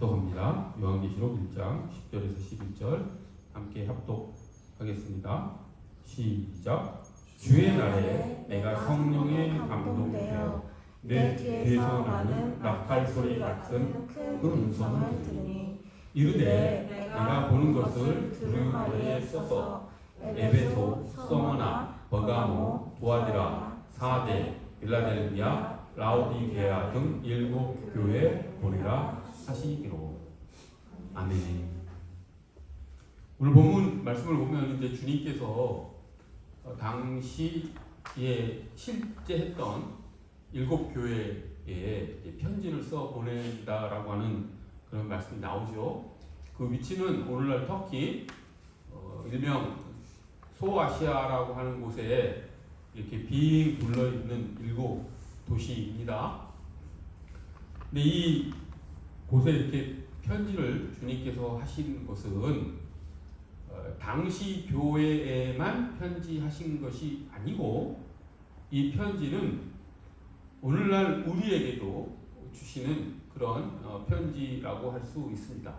합독합니다. 요한계시록 1장 10절에서 11절 함께 합독하겠습니다. 시작. 주의 날에 내가 성령에 감동되어 내 뒤에서 나는 나팔 소리 같은 큰 음성을 들으니 이르되 내가 보는 것을 두루마리에 써서 에베소, 서머나, 버가모, 두아디라, 사데, 빌라델비아, 라오디게아 등 7교회 보내라 하시기로. 아멘. 오늘 본문 말씀을 보면 이제 주님께서 당시에 실제 했던 7교회에 편지를 써 보낸다라고 하는 그런 말씀이 나오죠. 그 위치는 오늘날 터키 일명 소아시아라고 하는 곳에 이렇게 빙 둘러 있는 7도시입니다. 근데 이 곳에 이렇게 편지를 주님께서 하신 것은 당시 교회에만 편지하신 것이 아니고 이 편지는 오늘날 우리에게도 주시는 그런 편지라고 할 수 있습니다.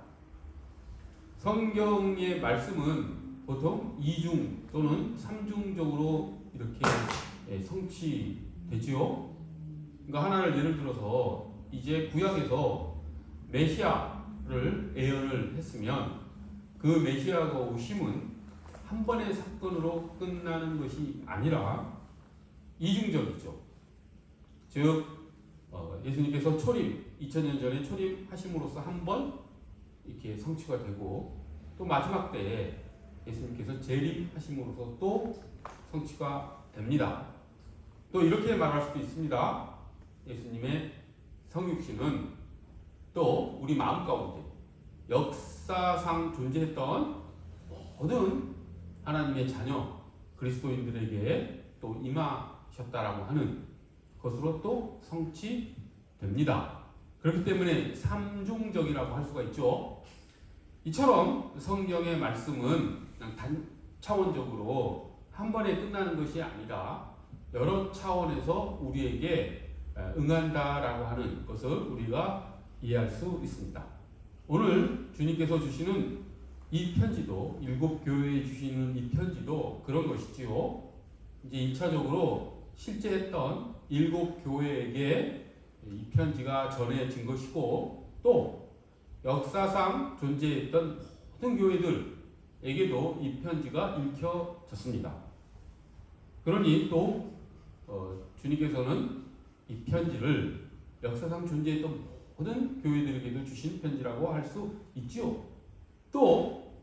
성경의 말씀은 보통 2중 또는 3중적으로 이렇게 성취되지요. 그러니까 하나를 예를 들어서 이제 구약에서 메시아를 예언을 했으면 그 메시아가 오심은 한 번의 사건으로 끝나는 것이 아니라 이중적이죠. 즉 예수님께서 초림 2000년 전에 초림하심으로써 한 번 이렇게 성취가 되고 또 마지막 때에 예수님께서 재림하심으로써 또 성취가 됩니다. 또 이렇게 말할 수도 있습니다. 예수님의 성육신은 또 우리 마음 가운데 역사상 존재했던 모든 하나님의 자녀 그리스도인들에게 또 임하셨다라고 하는 것으로 또 성취됩니다. 그렇기 때문에 삼중적이라고 할 수가 있죠. 이처럼 성경의 말씀은 그냥 단차원적으로 한 번에 끝나는 것이 아니라 여러 차원에서 우리에게 응한다라고 하는 것을 우리가 이해할 수 있습니다. 오늘 주님께서 주시는 이 편지도 7교회에 주시는 이 편지도 그런 것이지요. 이제 1차적으로 실제 했던 7교회에게 이 편지가 전해진 것이고 또 역사상 존재했던 모든 교회들에게도 이 편지가 읽혀졌습니다. 그러니 또 주님께서는 이 편지를 역사상 존재했던 모든 교회들에게도 주신 편지라고 할 수 있지요. 또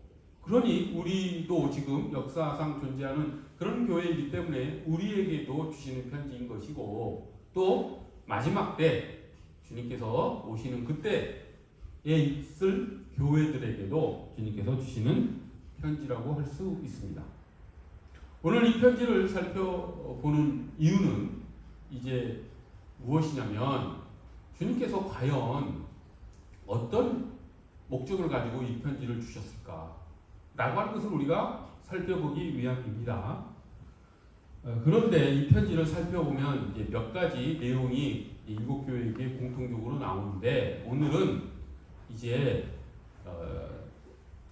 그러니 우리도 지금 역사상 존재하는 그런 교회이기 때문에 우리에게도 주시는 편지인 것이고 또 마지막 때 주님께서 오시는 그때에 있을 교회들에게도 주님께서 주시는 편지라고 할 수 있습니다. 오늘 이 편지를 살펴보는 이유는 이제 무엇이냐면 주님께서 과연 어떤 목적을 가지고 이 편지를 주셨을까 라고 하는 것을 우리가 살펴보기 위함입니다. 그런데 이 편지를 살펴보면 이제 몇 가지 내용이 7교회에게 공통적으로 나오는데 오늘은 이제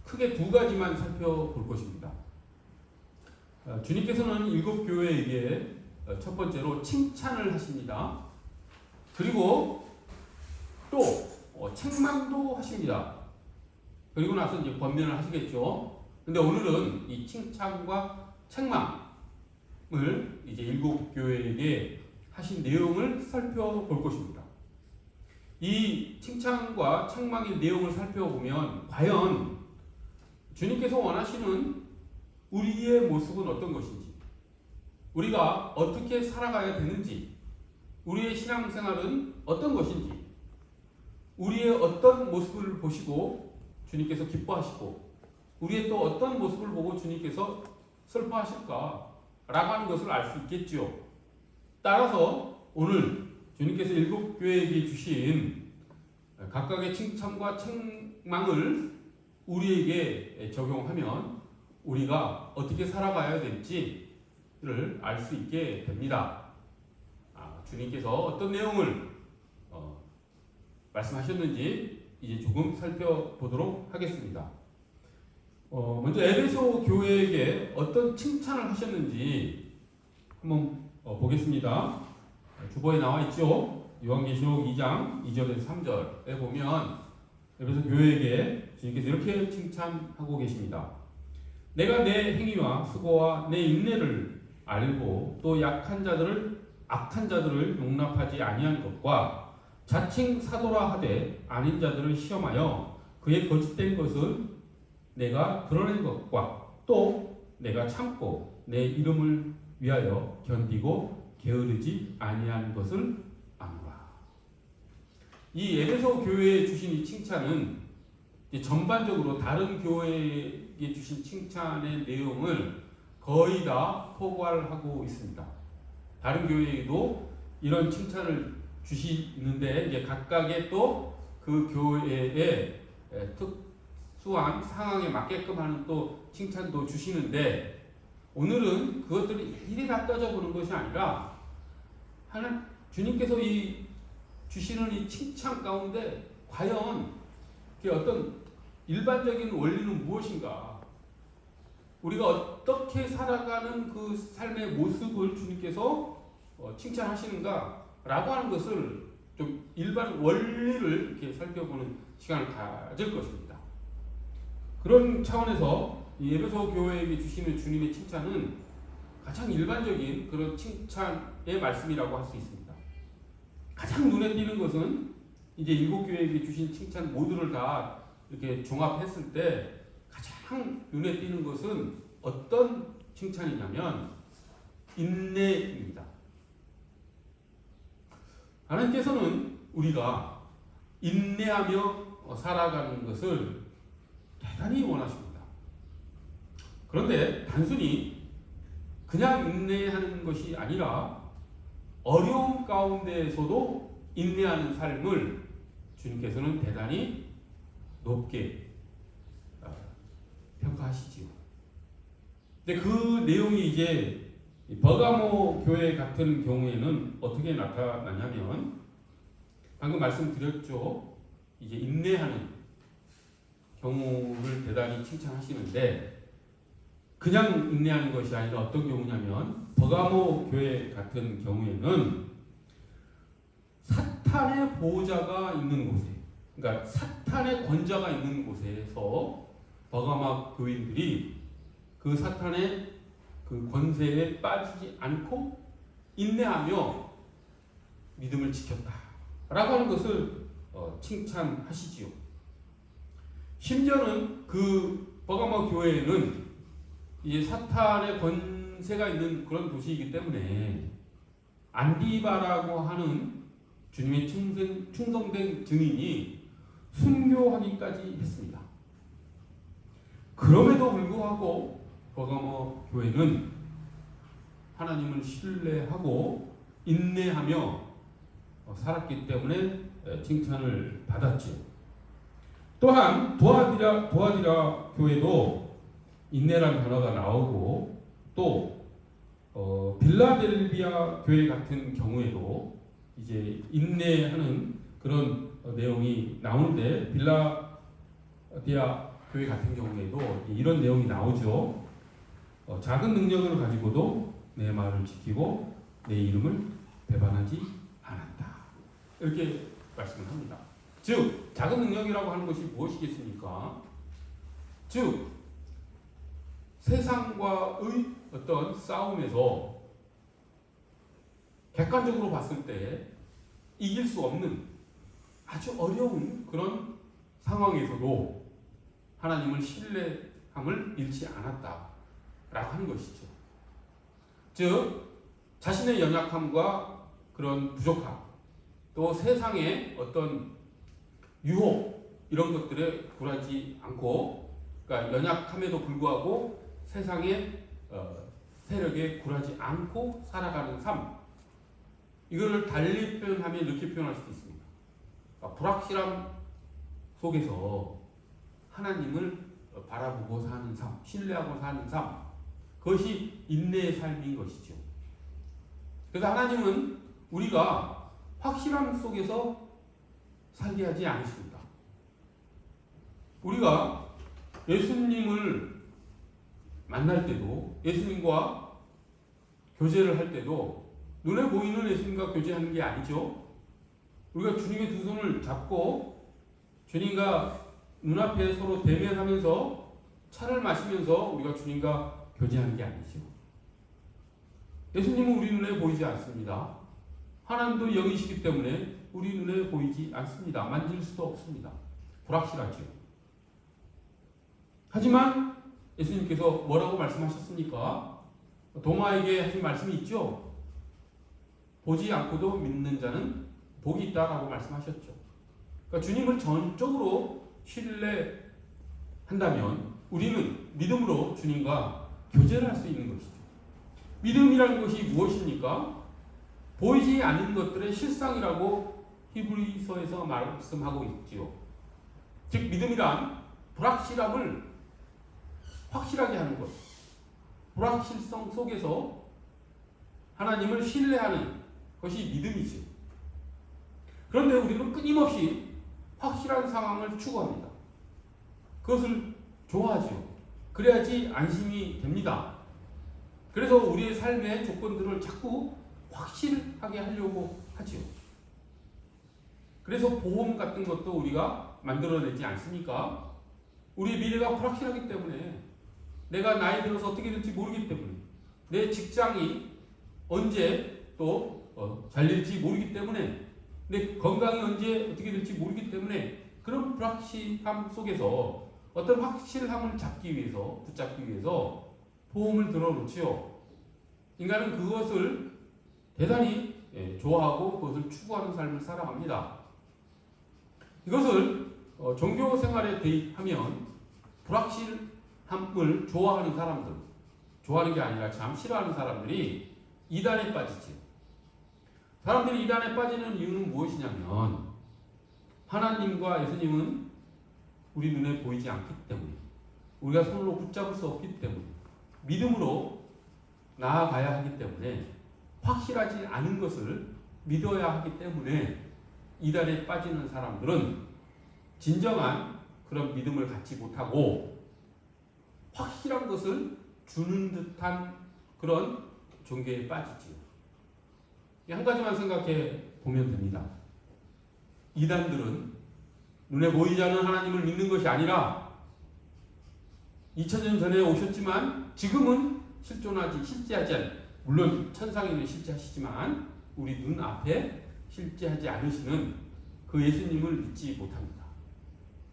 크게 2가지만 살펴볼 것입니다. 주님께서는 7교회에게 첫 번째로 칭찬을 하십니다. 그리고 또 책망도 하십니다. 그리고 나서 이제 권면을 하시겠죠. 근데 오늘은 이 칭찬과 책망을 이제 7교회에게 하신 내용을 살펴볼 것입니다. 이 칭찬과 책망의 내용을 살펴보면 과연 주님께서 원하시는 우리의 모습은 어떤 것인지, 우리가 어떻게 살아가야 되는지, 우리의 신앙생활은 어떤 것인지, 우리의 어떤 모습을 보시고 주님께서 기뻐하시고 우리의 또 어떤 모습을 보고 주님께서 슬퍼하실까 라고 하는 것을 알 수 있겠죠. 따라서 오늘 주님께서 7교회에게 주신 각각의 칭찬과 책망을 우리에게 적용하면 우리가 어떻게 살아가야 될지를 알 수 있게 됩니다. 주님께서 어떤 내용을 말씀하셨는지 이제 조금 살펴보도록 하겠습니다. 먼저 에베소 교회에게 어떤 칭찬을 하셨는지 한번 보겠습니다. 주보에 나와 있죠. 요한계시록 2장 2절에서 3절에 보면 에베소 교회에게 주님께서 이렇게 칭찬하고 계십니다. 내가 내 행위와 수고와 내 인내를 알고 또 악한 자들을 용납하지 아니한 것과 자칭 사도라 하되 아닌 자들을 시험하여 그의 거짓된 것을 내가 드러낸 것과 또 내가 참고 내 이름을 위하여 견디고 게으르지 아니한 것을 아노라. 이 에베소 교회에 주신 이 칭찬은 전반적으로 다른 교회에 주신 칭찬의 내용을 거의 다 포괄하고 있습니다. 다른 교회에도 이런 칭찬을 주시는데 이제 각각의 또 그 교회의 특수한 상황에 맞게끔 하는 또 칭찬도 주시는데 오늘은 그것들을 일일이 다 따져보는 것이 아니라 하나님 주님께서 이 주시는 이 칭찬 가운데 과연 그 어떤 일반적인 원리는 무엇인가? 우리가 어떻게 살아가는 그 삶의 모습을 주님께서 칭찬하시는가라고 하는 것을 좀 일반 원리를 이렇게 살펴보는 시간을 가질 것입니다. 그런 차원에서 이 에베소 교회에게 주시는 주님의 칭찬은 가장 일반적인 그런 칭찬의 말씀이라고 할 수 있습니다. 가장 눈에 띄는 것은 이제 일곱 교회에게 주신 칭찬 모두를 다 이렇게 종합했을 때 가장 눈에 띄는 것은 어떤 칭찬이냐면 인내입니다. 하나님께서는 우리가 인내하며 살아가는 것을 대단히 원하십니다. 그런데 단순히 그냥 인내하는 것이 아니라 어려움 가운데에서도 인내하는 삶을 주님께서는 대단히 높게 평가하시지요. 근데 그 내용이 이제 버가모 교회 같은 경우에는 어떻게 나타나냐면 방금 말씀드렸죠. 이제 인내하는 경우를 대단히 칭찬하시는데 그냥 인내하는 것이 아니라 어떤 경우냐면 버가모 교회 같은 경우에는 사탄의 보호자가 있는 곳에, 그러니까 사탄의 권자가 있는 곳에서 버가모 교인들이 그 사탄의 그 권세에 빠지지 않고 인내하며 믿음을 지켰다라고 하는 것을 칭찬하시지요. 심지어는 그 버가모 교회에는 이제 사탄의 권세가 있는 그런 도시이기 때문에 안디바라고 하는 주님의 충성된 증인이 순교하기까지 했습니다. 그럼에도 불구하고 버가모 교회는 하나님을 신뢰하고 인내하며 살았기 때문에 칭찬을 받았죠. 또한 도아디라 교회도 인내라는 단어가 나오고 또 빌라델비아 교회 같은 경우에도 이제 인내하는 그런 내용이 나오는데 빌라델비아 교회 같은 경우에도 이런 내용이 나오죠. 작은 능력을 가지고도 내 말을 지키고 내 이름을 배반하지 않았다. 이렇게 말씀을 합니다. 즉 작은 능력이라고 하는 것이 무엇이겠습니까? 즉 세상과의 어떤 싸움에서 객관적으로 봤을 때 이길 수 없는 아주 어려운 그런 상황에서도 하나님을 신뢰함을 잃지 않았다라고 하는 것이죠. 즉 자신의 연약함과 그런 부족함, 또 세상의 어떤 유혹 이런 것들에 굴하지 않고, 그러니까 연약함에도 불구하고 세상의 세력에 굴하지 않고 살아가는 삶, 이거를 달리 표현하면 이렇게 표현할 수 있습니다. 그러니까 불확실함 속에서 하나님을 바라보고 사는 삶, 신뢰하고 사는 삶, 그것이 인내의 삶인 것이죠. 그래서 하나님은 우리가 확실함 속에서 살게 하지 않으십니다. 우리가 예수님을 만날 때도, 예수님과 교제를 할 때도 눈에 보이는 예수님과 교제하는 게 아니죠. 우리가 주님의 두 손을 잡고 주님과 눈앞에 서로 대면하면서 차를 마시면서 우리가 주님과 교제하는 게 아니죠. 예수님은 우리 눈에 보이지 않습니다. 하나님도 영이시기 때문에 우리 눈에 보이지 않습니다. 만질 수도 없습니다. 불확실하죠. 하지만 예수님께서 뭐라고 말씀하셨습니까? 도마에게 하신 말씀이 있죠. 보지 않고도 믿는 자는 복이 있다라고 말씀하셨죠. 그러니까 주님을 전적으로 신뢰한다면 우리는 믿음으로 주님과 교제를 할 수 있는 것이죠. 믿음이라는 것이 무엇입니까? 보이지 않는 것들의 실상이라고 히브리서에서 말씀하고 있지요. 즉 믿음이란 불확실함을 확실하게 하는 것, 불확실성 속에서 하나님을 신뢰하는 것이 믿음이죠. 그런데 우리는 끊임없이 확실한 상황을 추구합니다. 그것을 좋아하죠. 그래야지 안심이 됩니다. 그래서 우리의 삶의 조건들을 자꾸 확실하게 하려고 하죠. 그래서 보험 같은 것도 우리가 만들어내지 않습니까? 우리 미래가 불확실하기 때문에, 내가 나이 들어서 어떻게 될지 모르기 때문에, 내 직장이 언제 또 잘릴지 모르기 때문에, 내 건강이 언제 어떻게 될지 모르기 때문에, 그런 불확실함 속에서 어떤 확실함을 잡기 위해서, 붙잡기 위해서 보험을 들어놓지요. 인간은 그것을 대단히 좋아하고 그것을 추구하는 삶을 살아갑니다. 이것을 종교 생활에 대입하면 불확실함을 좋아하는 사람들, 좋아하는 게 아니라 참 싫어하는 사람들이 이단에 빠지지. 사람들이 이단에 빠지는 이유는 무엇이냐면, 하나님과 예수님은 우리 눈에 보이지 않기 때문에, 우리가 손으로 붙잡을 수 없기 때문에, 믿음으로 나아가야 하기 때문에, 확실하지 않은 것을 믿어야 하기 때문에 이단에 빠지는 사람들은 진정한 그런 믿음을 갖지 못하고 확실한 것을 주는 듯한 그런 종교에 빠지지요. 한 가지만 생각해 보면 됩니다. 이단들은 눈에 보이지 않는 하나님을 믿는 것이 아니라 2000년 전에 오셨지만 지금은 실제하지 않는, 물론 천상에는 실제하시지만 우리 눈앞에 실제하지 않으시는 그 예수님을 믿지 못합니다.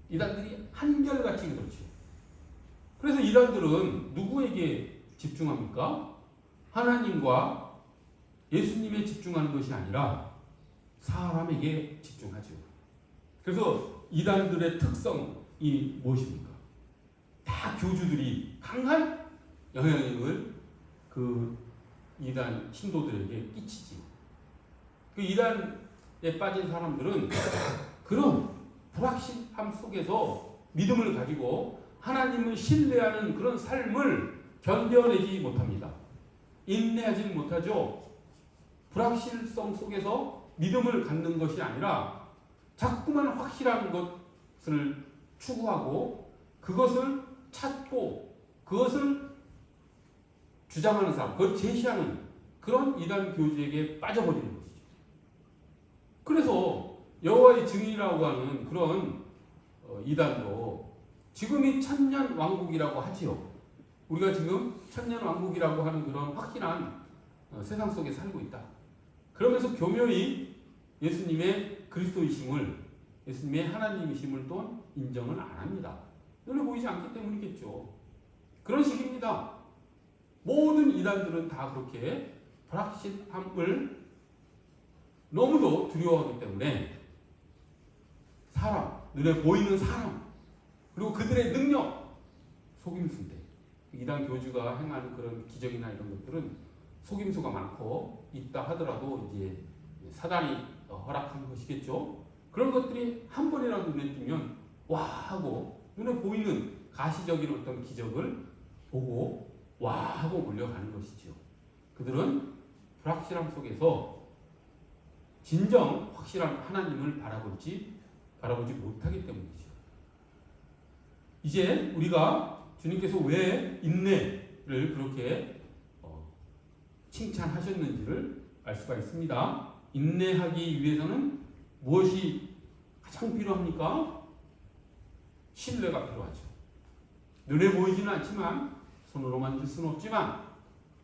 이단들이 한결같이 그렇죠. 그래서 이단들은 누구에게 집중합니까? 하나님과 예수님에 집중하는 것이 아니라 사람에게 집중하죠. 그래서 이단들의 특성이 무엇입니까? 다 교주들이 강한 영향력을 그 이단 신도들에게 끼치지. 그 이단에 빠진 사람들은 그런 불확실함 속에서 믿음을 가지고 하나님을 신뢰하는 그런 삶을 견뎌내지 못합니다. 인내하지 못하죠. 불확실성 속에서 믿음을 갖는 것이 아니라 자꾸만 확실한 것을 추구하고 그것을 찾고 그것을 주장하는 사람, 그걸 제시하는 그런 이단 교주에게 빠져버리는 것이죠. 그래서 여호와의 증인이라고 하는 그런 이단도 지금이 천년왕국이라고 하지요. 우리가 지금 천년왕국이라고 하는 그런 확실한 세상 속에 살고 있다. 그러면서 교묘히 예수님의 그리스도이심을, 예수님의 하나님이심을 또 인정을 안 합니다. 눈에 보이지 않기 때문이겠죠. 그런 식입니다. 모든 이단들은 다 그렇게 불확실함을 너무도 두려워하기 때문에 사람, 눈에 보이는 사람, 그리고 그들의 능력, 속임수인데 이단 교주가 행하는 그런 기적이나 이런 것들은 속임수가 많고 있다 하더라도 이제 사단이 허락한 것이겠죠. 그런 것들이 한 번이라도 눈에 띄면 와 하고 눈에 보이는 가시적인 어떤 기적을 보고 와 하고 몰려가는 것이죠. 그들은 불확실함 속에서 진정 확실한 하나님을 바라보지 못하기 때문이죠. 이제 우리가 주님께서 왜 인내를 그렇게 칭찬하셨는지를 알 수가 있습니다. 인내하기 위해서는 무엇이 가장 필요합니까? 신뢰가 필요하죠. 눈에 보이지는 않지만, 손으로 만질 수는 없지만,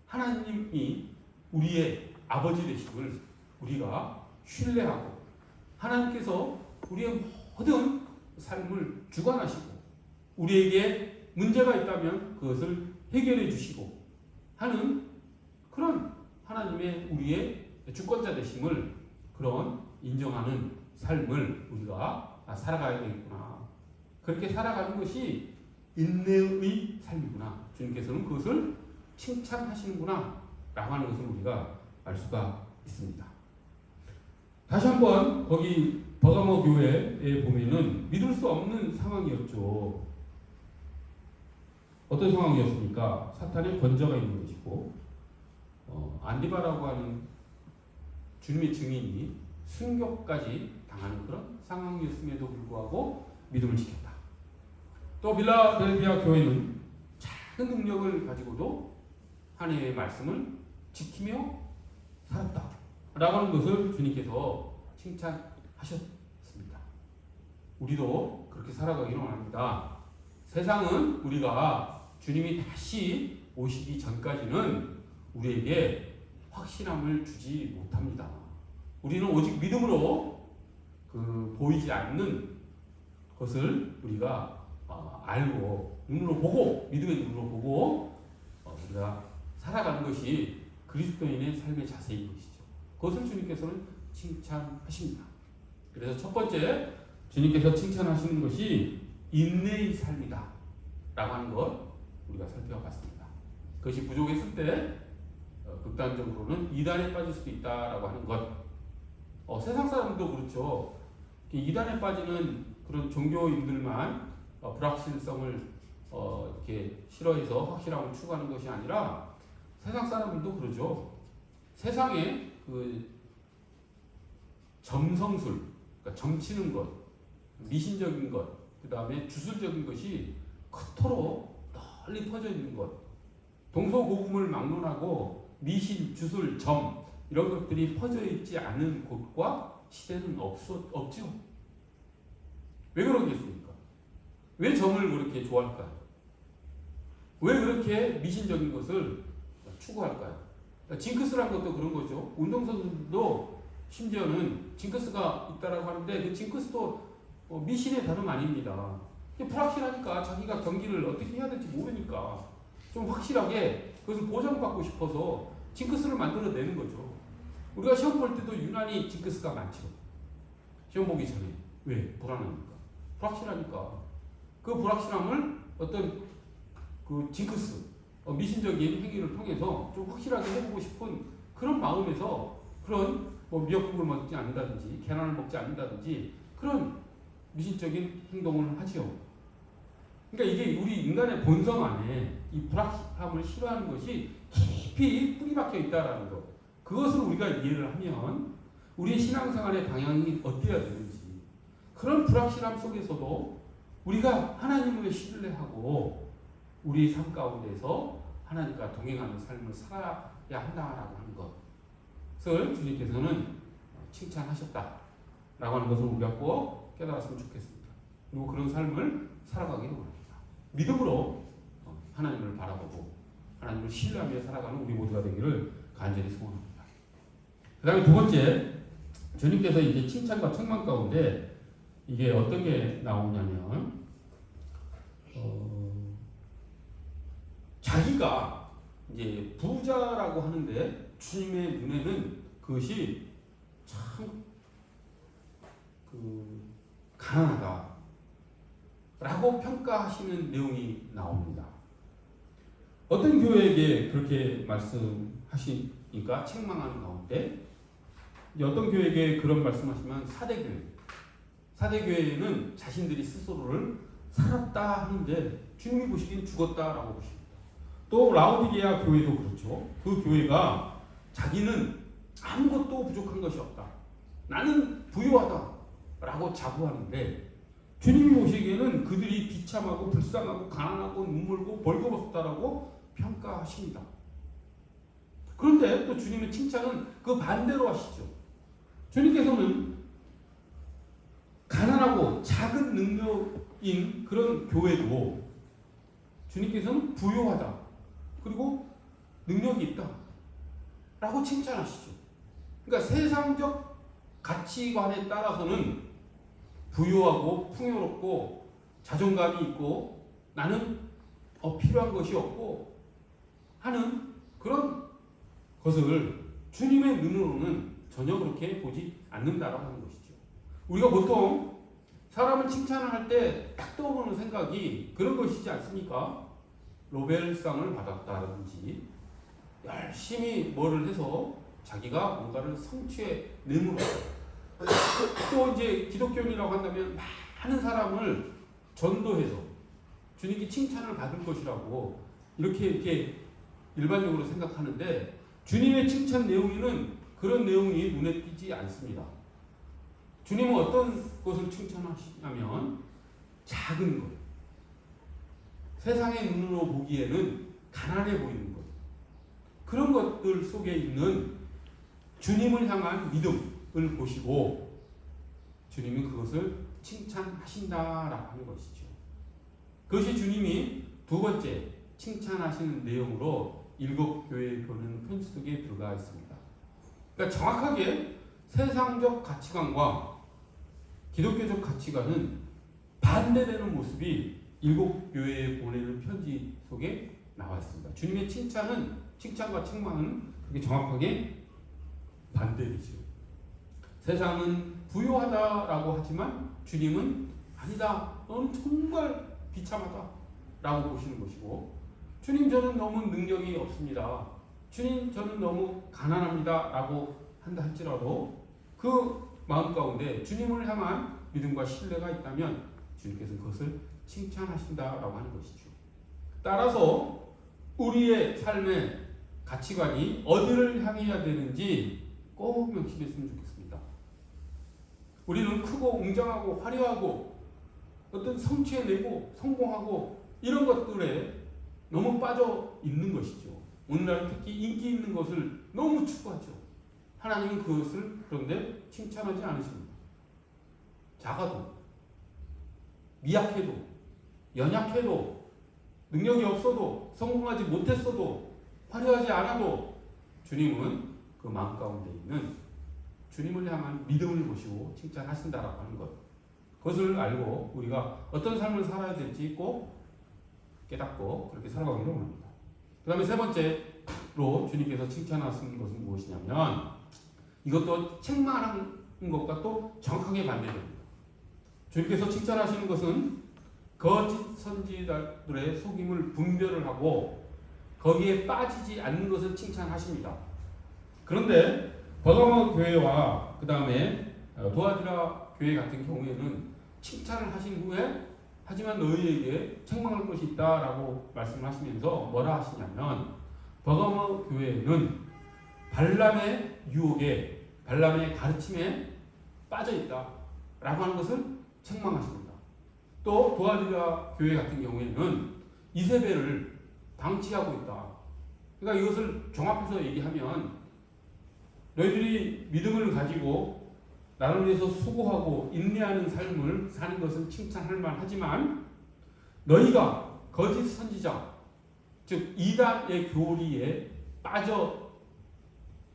하나님이 우리의 아버지 되심을 우리가 신뢰하고, 하나님께서 우리의 모든 삶을 주관하시고, 우리에게 문제가 있다면 그것을 해결해 주시고 하는 그런 하나님의 우리의 주권자 되심을 그런 인정하는 삶을 우리가 살아가야 되겠구나. 그렇게 살아가는 것이 인내의 삶이구나. 주님께서는 그것을 칭찬하시는구나 라고 하는 것을 우리가 알 수가 있습니다. 다시 한번 거기 버가모 교회에 보면은 믿을 수 없는 상황이었죠. 어떤 상황이었습니까? 사탄의 권좌가 있는 것이고, 안디바라고 하는 주님의 증인이 순교까지 당하는 그런 상황이었음에도 불구하고 믿음을 지켰다. 또 빌라델비아 교회는 작은 능력을 가지고도 하나님의 말씀을 지키며 살았다 라고 하는 것을 주님께서 칭찬하셨습니다. 우리도 그렇게 살아가기를 원합니다. 세상은 우리가 주님이 다시 오시기 전까지는 우리에게 확신함을 주지 못합니다. 우리는 오직 믿음으로 보이지 않는 것을 우리가 알고 눈으로 보고, 믿음의 눈으로 보고 우리가 살아가는 것이 그리스도인의 삶의 자세인 것이죠. 그것을 주님께서는 칭찬하십니다. 그래서 첫 번째 주님께서 칭찬하시는 것이 인내의 삶이다 라고 하는 것 우리가 살펴봤습니다. 그것이 부족했을 때 극단적으로는 이단에 빠질 수도 있다라고 하는 것. 세상 사람도 그렇죠. 이단에 빠지는 그런 종교인들만 불확실성을 이렇게 싫어해서 확실함을 추구하는 것이 아니라 세상 사람들도 그러죠. 세상에 그 점성술, 그러니까 점치는 것, 미신적인 것, 그 다음에 주술적인 것이 그토록 널리 퍼져 있는 것, 동서고금을 막론하고 미신, 주술, 점 이런 것들이 퍼져 있지 않은 곳과 시대는 없죠. 왜 그러겠습니까? 왜 점을 그렇게 좋아할까요? 왜 그렇게 미신적인 것을 추구할까요? 징크스란 것도 그런 거죠. 운동선수들도 심지어는 징크스가 있다라고 하는데 그 징크스도 미신의 다름 아닙니다. 불확실하니까 자기가 경기를 어떻게 해야 될지 모르니까 좀 확실하게 그것을 보장받고 싶어서 징크스를 만들어내는 거죠. 우리가 시험 볼 때도 유난히 징크스가 많죠. 시험 보기 전에. 왜? 불안하니까. 불확실하니까. 그 불확실함을 어떤 그 징크스, 미신적인 행위를 통해서 좀 확실하게 해보고 싶은 그런 마음에서 그런 미역국을 먹지 않는다든지 계란을 먹지 않는다든지 그런 미신적인 행동을 하지요. 그러니까 이게 우리 인간의 본성 안에 이 불확실함을 싫어하는 것이 깊이 뿌리박혀 있다라는 것. 그것을 우리가 이해를 하면 우리의 신앙생활의 방향이 어때야 되는지, 그런 불확실함 속에서도 우리가 하나님을 신뢰하고 우리 삶 가운데서 하나님과 동행하는 삶을 살아야 한다라고 하는 것을 주님께서는 칭찬하셨다라고 하는 것을 우리가 꼭 깨달았으면 좋겠습니다. 그리고 그런 삶을 살아가기를 원합니다. 믿음으로 하나님을 바라보고 하나님을 신뢰하며 살아가는 우리 모두가 되기를 간절히 소원합니다. 그 다음에 두 번째, 주님께서 이제 칭찬과 책망 가운데 이게 어떤 게 나오냐면 자기가 이제 부자라고 하는데 주님의 눈에는 그것이 참 가난하다 라고 평가하시는 내용이 나옵니다. 어떤 교회에게 그렇게 말씀하시니까 책망하는 가운데 어떤 교회에게 그런 말씀하시면 사대교회는 자신들이 스스로를 살았다 하는데 주님이 보시기엔 죽었다라고 보십니다. 또 라오디게아 교회도 그렇죠. 그 교회가 자기는 아무것도 부족한 것이 없다. 나는 부유하다 라고 자부하는데 주님이 보시기에는 그들이 빛이 비참하고 불쌍하고 가난하고 눈물고 벌거벗었다라고 평가하십니다. 그런데 또 주님의 칭찬은 그 반대로 하시죠. 주님께서는 가난하고 작은 능력인 그런 교회도 주님께서는 부요하다, 그리고 능력이 있다 라고 칭찬하시죠. 그러니까 세상적 가치관에 따라서는 부유하고 풍요롭고 자존감이 있고 나는 필요한 것이 없고 하는 그런 것을 주님의 눈으로는 전혀 그렇게 보지 않는다라고 하는 것이죠. 우리가 보통 사람을 칭찬을 할 때 딱 떠오르는 생각이 그런 것이지 않습니까? 노벨상을 받았다든지 열심히 뭐를 해서 자기가 뭔가를 성취해 내므로 또 이제 기독교인이라고 한다면 많은 사람을 전도해서 주님께 칭찬을 받을 것이라고 이렇게 일반적으로 생각하는데 주님의 칭찬 내용에는 그런 내용이 눈에 띄지 않습니다. 주님은 어떤 것을 칭찬하시냐면 작은 것, 세상의 눈으로 보기에는 가난해 보이는 것, 그런 것들 속에 있는 주님을 향한 믿음을 보시고 주님이 그것을 칭찬하신다라고 하는 것이죠. 그것이 주님이 두 번째 칭찬하시는 내용으로 일곱 교회에 보내는 편지 속에 들어가 있습니다. 그러니까 정확하게 세상적 가치관과 기독교적 가치관은 반대되는 모습이 일곱 교회에 보내는 편지 속에 나와 있습니다. 주님의 칭찬과 책망은 그게 정확하게 반대이죠. 세상은 부유하다라고 하지만 주님은 아니다, 너는 정말 비참하다라고 보시는 것이고, 주님 저는 너무 능력이 없습니다, 주님 저는 너무 가난합니다라고 한다 할지라도 그 마음 가운데 주님을 향한 믿음과 신뢰가 있다면 주님께서는 그것을 칭찬하신다라고 하는 것이죠. 따라서 우리의 삶의 가치관이 어디를 향해야 되는지 꼭 명심했으면 좋겠습니다. 우리는 크고 웅장하고 화려하고 어떤 성취해내고 성공하고 이런 것들에 너무 빠져 있는 것이죠. 오늘날 특히 인기 있는 것을 너무 추구하죠. 하나님은 그것을 그런데 칭찬하지 않으십니다. 작아도, 미약해도, 연약해도, 능력이 없어도, 성공하지 못했어도, 화려하지 않아도 주님은 그 마음 가운데 있는 주님을 향한 믿음을 보시고 칭찬하신다라고 하는 것, 그것을 알고 우리가 어떤 삶을 살아야 될지 꼭 깨닫고 그렇게 살아가기를 원합니다. 그 다음에 세 번째로 주님께서 칭찬하시는 것은 무엇이냐면, 이것도 책망하는 것과 또 정확하게 반대됩니다. 주님께서 칭찬하시는 것은 거짓 선지자들의 속임을 분별을 하고 거기에 빠지지 않는 것을 칭찬하십니다. 그런데 버가모 교회와 그 다음에 도아디라 교회 같은 경우에는 칭찬을 하신 후에 하지만 너희에게 책망할 것이 있다라고 말씀하시면서 뭐라 하시냐면, 버가모 교회는 발람의 유혹에, 발람의 가르침에 빠져 있다라고 하는 것을 책망하십니다. 또 도아디라 교회 같은 경우에는 이세벨을 방치하고 있다. 그러니까 이것을 종합해서 얘기하면 너희들이 믿음을 가지고 나를 위해서 수고하고 인내하는 삶을 사는 것은 칭찬할 만하지만 너희가 거짓 선지자, 즉 이단의 교리에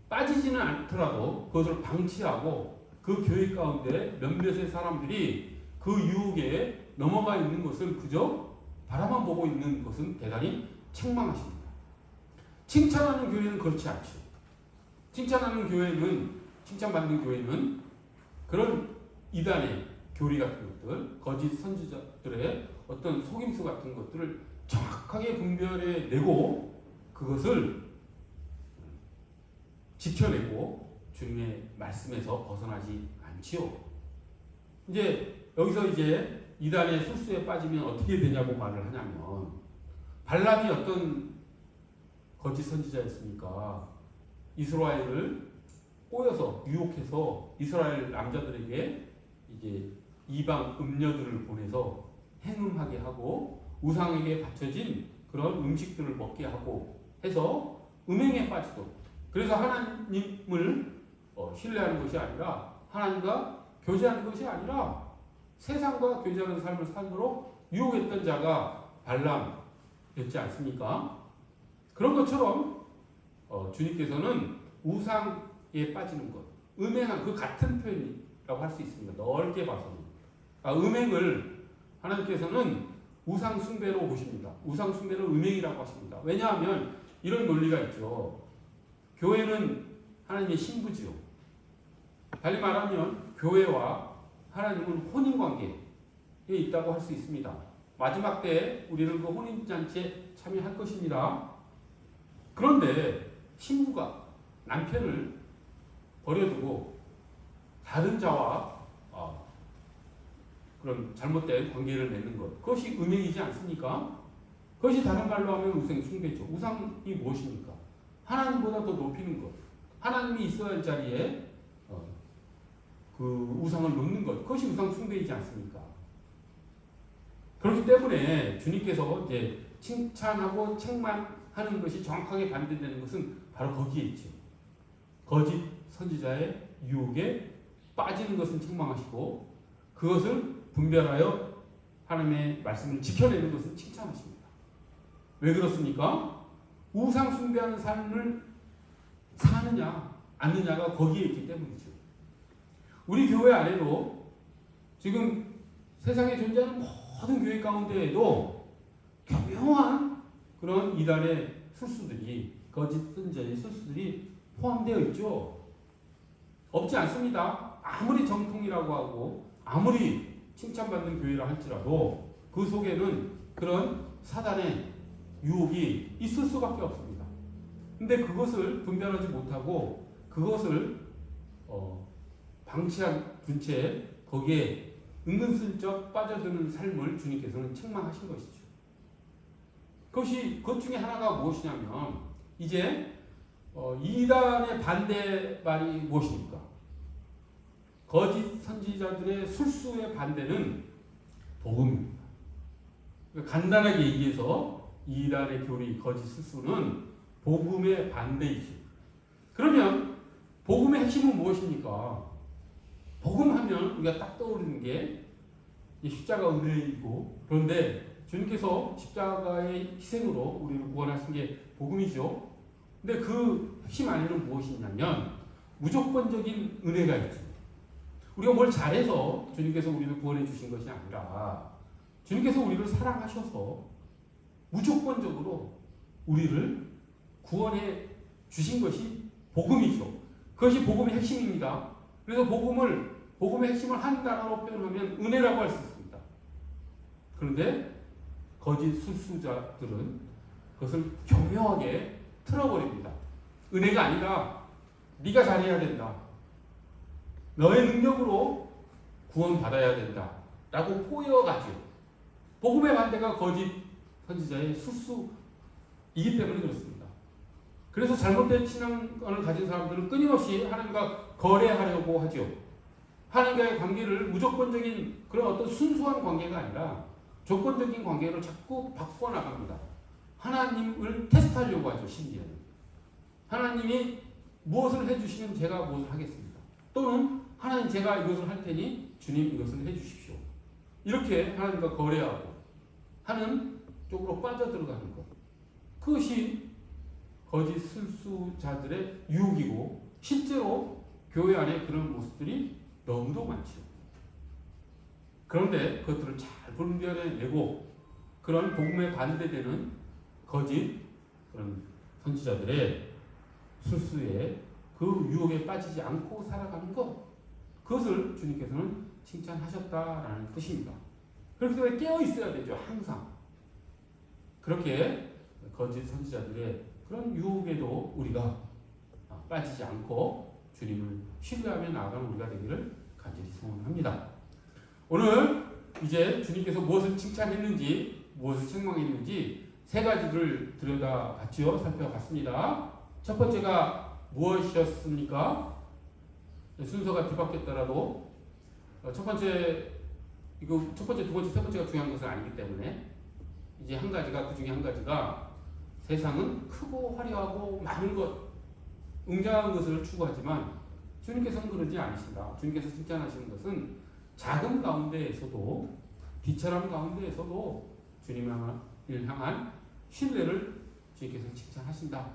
빠지지는 않더라도 그것을 방치하고 그 교회 가운데 몇몇의 사람들이 그 유혹에 넘어가 있는 것을 그저 바라만 보고 있는 것은 대단히 책망하십니다. 칭찬하는 교회는 그렇지 않죠. 칭찬하는 교회는, 칭찬받는 교회는 그런 이단의 교리 같은 것들, 거짓 선지자들의 어떤 속임수 같은 것들을 정확하게 분별해 내고 그것을 지켜내고 주님의 말씀에서 벗어나지 않지요. 이제 여기서 이제 이단의 술수에 빠지면 어떻게 되냐고 말을 하냐면, 발람이 어떤 거짓 선지자였습니까? 이스라엘을 꼬여서 유혹해서 이스라엘 남자들에게 이제 이방 음녀들을 보내서 행음하게 하고 우상에게 바쳐진 그런 음식들을 먹게 하고 해서 음행에 빠지도록. 그래서 하나님을 신뢰하는 것이 아니라 하나님과 교제하는 것이 아니라 세상과 교제하는 삶을 살도록 유혹했던 자가 발람였지 않습니까? 그런 것처럼 주님께서는 우상에 빠지는 것, 음행한 그 같은 표현이라고 할 수 있습니다. 넓게 봐서는. 음행을 하나님께서는 우상 숭배로 보십니다. 우상 숭배를 음행이라고 하십니다. 왜냐하면 이런 논리가 있죠. 교회는 하나님의 신부지요. 달리 말하면 교회와 하나님은 혼인관계에 있다고 할 수 있습니다. 마지막 때에 우리는 그 혼인잔치에 참여할 것입니다. 그런데 신부가 남편을 버려두고 다른 자와 그런 잘못된 관계를 맺는 것, 그것이 음행이지 않습니까? 그것이 다른 말로 하면 우상 숭배죠. 우상이 무엇입니까? 하나님보다 더 높이는 것, 하나님이 있어야 할 자리에 그 우상을 놓는 것, 그것이 우상 숭배이지 않습니까? 그렇기 때문에 주님께서 이제 칭찬하고 책망하는 것이 정확하게 반대되는 것은 바로 거기에 있죠. 거짓 선지자의 유혹에 빠지는 것은 책망하시고 그것을 분별하여 하나님의 말씀을 지켜내는 것은 칭찬하십니다. 왜 그렇습니까? 우상 숭배하는 삶을 사느냐 않느냐가 거기에 있기 때문이죠. 우리 교회 안에도 지금 세상에 존재하는 모든 교회 가운데에도 교묘한 그런 이단의 술수들이, 거짓 선지자의 술수들이 포함되어 있죠. 없지 않습니다. 아무리 정통이라고 하고 아무리 칭찬받는 교회라 할지라도 그 속에는 그런 사단의 유혹이 있을 수밖에 없습니다. 근데 그것을 분별하지 못하고 그것을 방치한 채 거기에 은근슬쩍 빠져드는 삶을 주님께서는 책망하신 것이죠. 그것 중에 하나가 무엇이냐면 이제 이단의 반대 말이 무엇입니까? 거짓 선지자들의 술수의 반대는 복음입니다. 간단하게 얘기해서 이단의 교리, 거짓 술수는 복음의 반대이죠. 그러면 복음의 핵심은 무엇입니까? 복음하면 우리가 딱 떠오르는 게 십자가 은혜이고, 그런데 주님께서 십자가의 희생으로 우리를 구원하신 게 복음이죠. 근데 그 핵심 안에는 무엇이 있냐면 무조건적인 은혜가 있죠. 우리가 뭘 잘해서 주님께서 우리를 구원해 주신 것이 아니라 주님께서 우리를 사랑하셔서 무조건적으로 우리를 구원해 주신 것이 복음이죠. 그것이 복음의 핵심입니다. 그래서 복음의 핵심을 한 단어로 표현하면 은혜라고 할 수 있습니다. 그런데 거짓 술수자들은 그것을 교묘하게 틀어버립니다. 은혜가 아니라 네가 잘해야 된다. 너의 능력으로 구원받아야 된다. 라고 포여가지고 복음의 반대가 거짓 선지자의 술수이기 때문에 그렇습니다. 그래서 잘못된 신앙관을 가진 사람들은 끊임없이 하나님과 거래하려고 하죠. 하나님과의 관계를 무조건적인 그런 어떤 순수한 관계가 아니라 조건적인 관계로 자꾸 바꿔나갑니다. 하나님을 테스트하려고 하죠. 심지어는. 하나님이 무엇을 해주시면 제가 무엇을 하겠습니다. 또는 하나님 제가 이것을 할 테니 주님 이것을 해주십시오. 이렇게 하나님과 거래하고 하는 쪽으로 빠져들어가는 것. 그것이 거짓 술수자들의 유혹이고 실제로 교회 안에 그런 모습들이 너무도 많죠. 그런데 그것들을 잘 분별해내고 그런 복음에 반대되는 거짓 그런 선지자들의 술수에 그 유혹에 빠지지 않고 살아가는 것, 그것을 주님께서는 칭찬하셨다라는 뜻입니다. 그렇기 때문에 깨어 있어야 되죠. 항상 그렇게 거짓 선지자들의 그런 유혹에도 우리가 빠지지 않고 주님을 신뢰하며 나아가는 우리가 되기를 간절히 소원합니다. 오늘 이제 주님께서 무엇을 칭찬했는지 무엇을 책망했는지 세 가지를 들여다봤지요. 살펴봤습니다. 첫 번째가 무엇이었습니까? 순서가 뒤바뀌었더라도 첫 번째 이거 첫 번째, 두 번째, 세 번째가 중요한 것은 아니기 때문에 이제 한 가지가, 그 중에 한 가지가 세상은 크고 화려하고 많은 것, 웅장한 것을 추구하지만 주님께서는 그러지 않으신다. 주님께서 칭찬하시는 것은 작은 가운데에서도, 비천한 가운데에서도 주님을 향한 신뢰를 주님께서 칭찬하신다.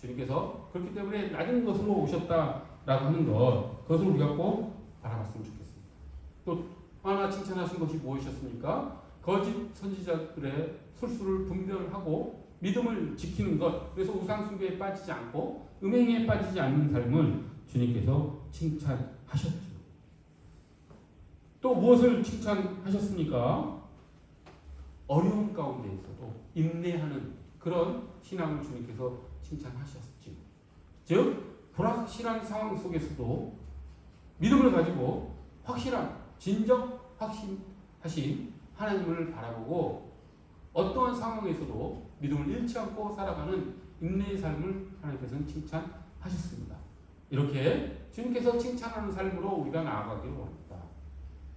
주님께서 그렇기 때문에 낮은 것으로 오셨다라고 하는 것, 그것을 우리가 꼭 바라봤으면 좋겠습니다. 또 하나 칭찬하신 것이 무엇이었습니까? 거짓 선지자들의 술수를 분별하고 믿음을 지키는 것, 그래서 우상숭배에 빠지지 않고 음행에 빠지지 않는 삶을 주님께서 칭찬하셨죠. 또 무엇을 칭찬하셨습니까? 어려움 가운데에서도 인내하는 그런 신앙을 주님께서 칭찬하셨죠. 즉 불확실한 상황 속에서도 믿음을 가지고 확실한, 진정 확신하신 하나님을 바라보고 어떠한 상황에서도 믿음을 잃지 않고 살아가는 인내의 삶을 하나님께서는 칭찬하셨습니다. 이렇게 주님께서 칭찬하는 삶으로 우리가 나아가기를 원합니다.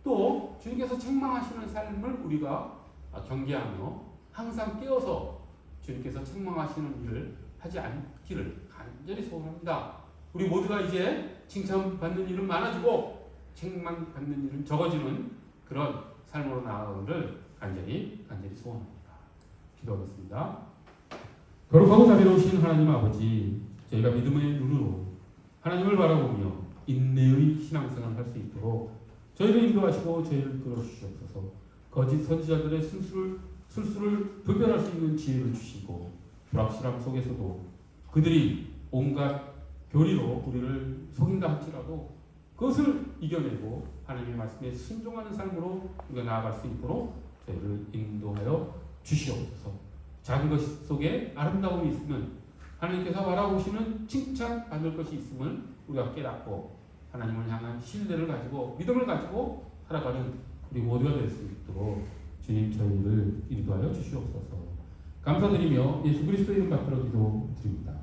또 주님께서 책망하시는 삶을 우리가 경계하며 항상 깨어서 주님께서 책망하시는 일을 하지 않기를 간절히 소원합니다. 우리 모두가 이제 칭찬받는 일은 많아지고 책망받는 일은 적어지는 그런 삶으로 나아가기를 간절히 소원합니다. 기도하겠습니다. 거룩하고 자비로우신 하나님 아버지, 저희가 믿음의 눈으로 하나님을 바라보며 인내의 신앙생활을 할 수 있도록 저희를 인도하시고 저희를 끌어주시옵소서. 거짓 선지자들의 술수를 분별할 수 있는 지혜를 주시고 불확실함 속에서도 그들이 온갖 교리로 우리를 속인다 할지라도 그것을 이겨내고 하나님의 말씀에 순종하는 삶으로 우리가 나아갈 수 있도록 저희를 인도하여 주시옵소서. 작은 것 속에 아름다움이 있으면 하나님께서 바라보시는 칭찬받을 것이 있음을 우리가 깨닫고 하나님을 향한 신뢰를 가지고 믿음을 가지고 살아가는 우리 모두가 될 수 있도록 주님 저희를 인도하여 주시옵소서. 감사드리며 예수 그리스도의 이름 받들어 기도드립니다.